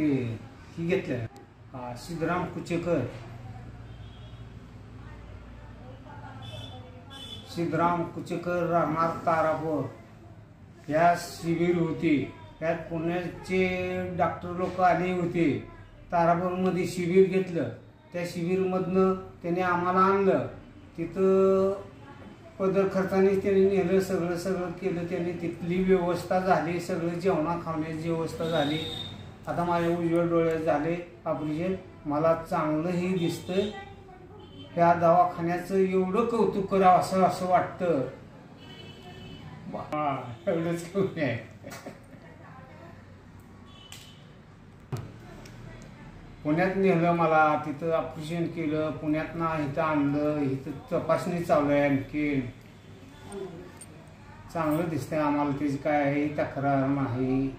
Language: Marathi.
ते ही घेतलं सिद्धराम कुचेकर, सिद्धराम कुचेकर राहणार तारापूर ह्या शिबिर होती. त्यात पुण्याचे डॉक्टर लोक आले होते. तारापूरमध्ये शिबिर घेतलं. त्या शिबिरमधनं त्याने आम्हाला आणलं. तिथं पदर खर्चाने त्यांनी नेलं. सगळं केलं त्यांनी. तिथली व्यवस्था झाली. सगळं जेवणा खाण्याची व्यवस्था झाली. आता माझ्या उजव्या डोळ्यात झाले ऑपरेशन. मला चांगलंही दिसतंय. ह्या दवाखान्याचं एवढं कौतुक करावं असं वाटतं. एवढंच कमी आहे. पुण्यात नेलं मला. तिथं ऑपरेशन केलं. पुण्यातनं इथं आणलं. इथं तपासणी चालू आहे. आणखी चांगलं दिसतंय आम्हाला. त्याची काय आहे तक्रार नाही.